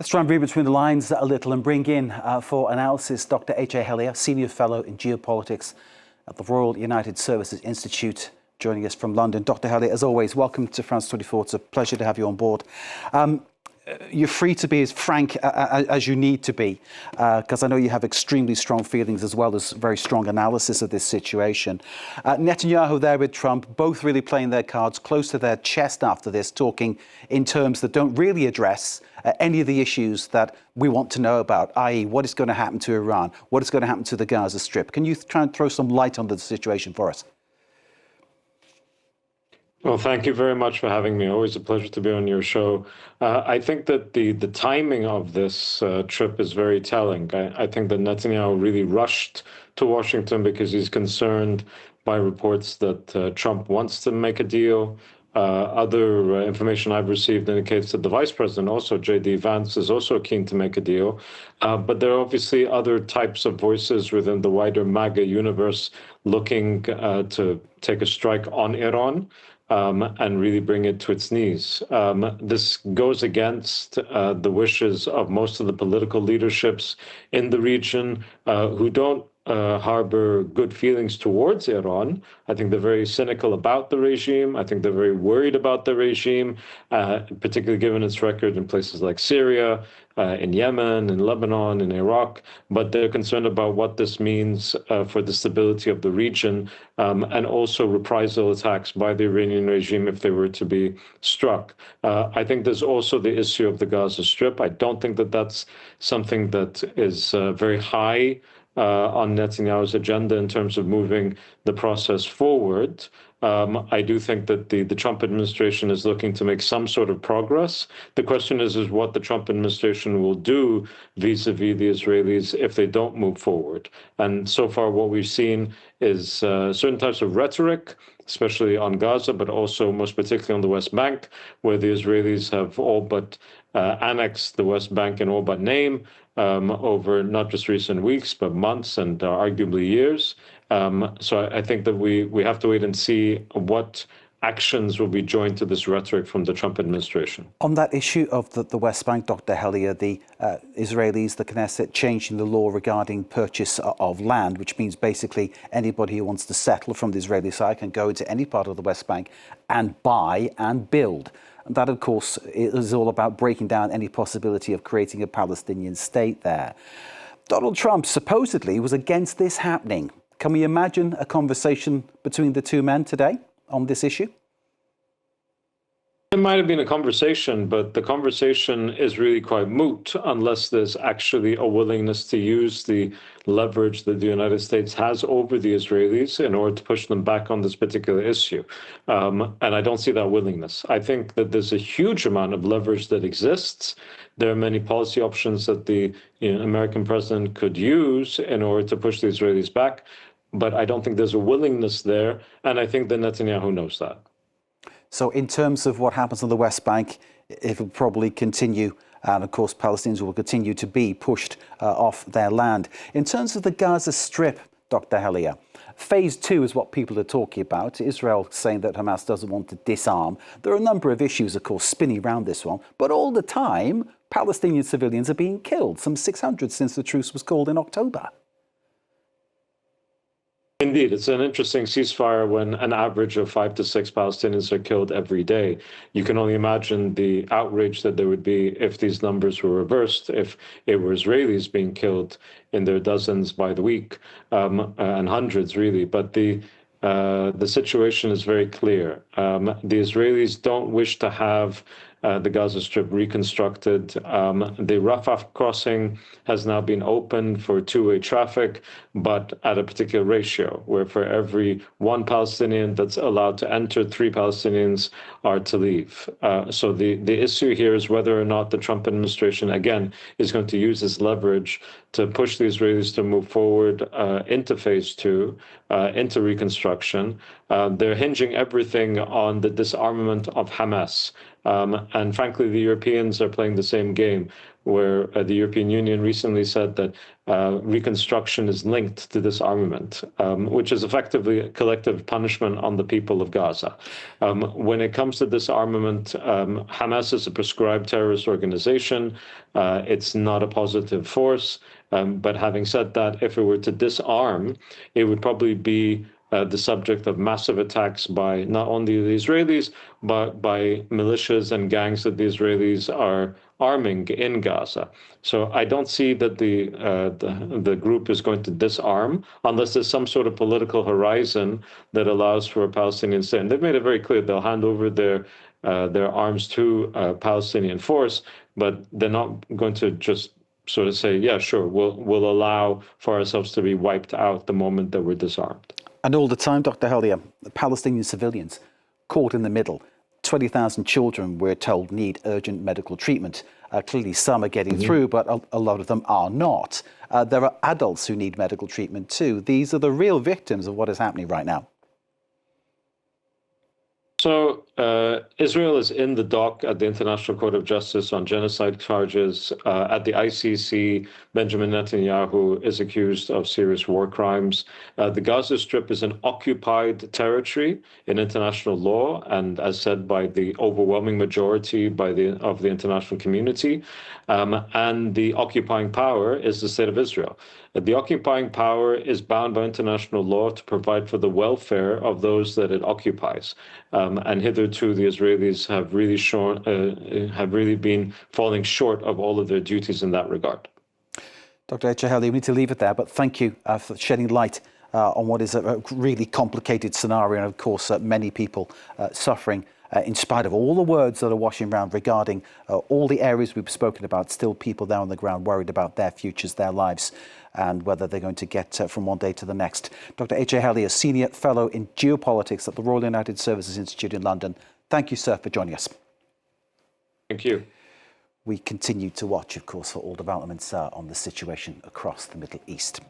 Let's try and read between the lines a little and bring in for analysis Dr H.A. Hellyer, Senior Fellow in Geopolitics at the Royal United Services Institute, joining us from London. Dr. Hellyer, as always, welcome to France 24. It's a pleasure to have you on board. You're free to be as frank as you need to be, because I know you have extremely strong feelings as well as very strong analysis of this situation. Netanyahu there with Trump, both really playing their cards close to their chest after this, talking in terms that don't really address any of the issues that we want to know about, i.e. what is going to happen to Iran, what is going to happen to the Gaza Strip. Can you try and throw some light on the situation for us? Well, thank you very much for having me. Always a pleasure to be on your show. I think that the timing of this trip is very telling. I think that Netanyahu really rushed to Washington because he's concerned by reports that Trump wants to make a deal. Other information I've received indicates that the vice president, also J.D. Vance, is also keen to make a deal. But there are obviously other types of voices within the wider MAGA universe looking to take a strike on Iran. And really bring it to its knees. This goes against the wishes of most of the political leaderships in the region who don't harbor good feelings towards Iran. I think they're very cynical about the regime. I think they're very worried about the regime, particularly given its record in places like Syria, in Yemen, in Lebanon, in Iraq. But they're concerned about what this means for the stability of the region and also reprisal attacks by the Iranian regime if they were to be struck. I think there's also the issue of the Gaza Strip. I don't think that that's something that is very high on Netanyahu's agenda in terms of moving the process forward. I do think that the Trump administration is looking to make some sort of progress. The question is what the Trump administration will do vis-a-vis the Israelis if they don't move forward. And so far what we've seen is certain types of rhetoric, especially on Gaza, but also most particularly on the West Bank, where the Israelis have all but annexed the West Bank in all but name over not just recent weeks, but months and arguably years. So I think that we have to wait and see what actions will be joined to this rhetoric from the Trump administration. On that issue of the West Bank, Dr. Hellyer, the Israelis, the Knesset, changing the law regarding purchase of land, which means basically anybody who wants to settle from the Israeli side can go into any part of the West Bank and buy and build. And that, of course, is all about breaking down any possibility of creating a Palestinian state there. Donald Trump supposedly was against this happening. Can we imagine a conversation between the two men today on this issue? It might have been a conversation, but the conversation is really quite moot unless there's actually a willingness to use the leverage that the United States has over the Israelis in order to push them back on this particular issue. And I don't see that willingness. I think that there's a huge amount of leverage that exists. There are many policy options that the American president could use in order to push the Israelis back. But I don't think there's a willingness there. And I think that Netanyahu knows that. So in terms of what happens on the West Bank, it will probably continue. And of course, Palestinians will continue to be pushed off their land. In terms of the Gaza Strip, Dr. Hellyer, phase 2 is what people are talking about. Israel saying that Hamas doesn't want to disarm. There are a number of issues, of course, spinning around this one. But all the time, Palestinian civilians are being killed, some 600 since the truce was called in October. Indeed, it's an interesting ceasefire when an average of 5 to 6 Palestinians are killed every day. You can only imagine the outrage that there would be if these numbers were reversed, if it were Israelis being killed in their dozens by the week, and hundreds really. But the situation is very clear. The Israelis don't wish to have the Gaza Strip reconstructed. The Rafah crossing has now been opened for two-way traffic, but at a particular ratio, where for every one Palestinian that's allowed to enter, 3 Palestinians are to leave. So the issue here is whether or not the Trump administration, again, is going to use this leverage to push the Israelis to move forward into phase 2, into reconstruction. They're hinging everything on the disarmament of Hamas. And frankly, the Europeans are playing the same game, where the European Union recently said that reconstruction is linked to disarmament, which is effectively a collective punishment on the people of Gaza. When it comes to disarmament, Hamas is a prescribed terrorist organization. It's not a positive force. But having said that, if it were to disarm, it would probably be the subject of massive attacks by not only the Israelis, but by militias and gangs that the Israelis are arming in Gaza. So I don't see that the group is going to disarm unless there's some sort of political horizon that allows for a Palestinian state. And they've made it very clear they'll hand over their arms to a Palestinian force, but they're not going to just sort of say, yeah, sure, we'll allow for ourselves to be wiped out the moment that we're disarmed. And all the time, Dr. Hellyer, the Palestinian civilians caught in the middle. 20,000 children, we're told, need urgent medical treatment. Clearly, some are getting through, but a lot of them are not. There are adults who need medical treatment too. These are the real victims of what is happening right now. So Israel is in the dock at the International Court of Justice on genocide charges. At the ICC, Benjamin Netanyahu is accused of serious war crimes. The Gaza Strip is an occupied territory in international law, and as said by the overwhelming majority of the international community. And the occupying power is the state of Israel. The occupying power is bound by international law to provide for the welfare of those that it occupies. And hitherto, the Israelis have really been falling short of all of their duties in that regard. Dr. H.A, we need to leave it there, but thank you for shedding light on what is a really complicated scenario, and of course, many people suffering. In spite of all the words that are washing around regarding all the areas we've spoken about, still people there on the ground worried about their futures, their lives, and whether they're going to get from one day to the next. Dr. H.A. Hellyer, Senior Fellow in Geopolitics at the Royal United Services Institute in London. Thank you, sir, for joining us. Thank you. We continue to watch, of course, for all developments on the situation across the Middle East.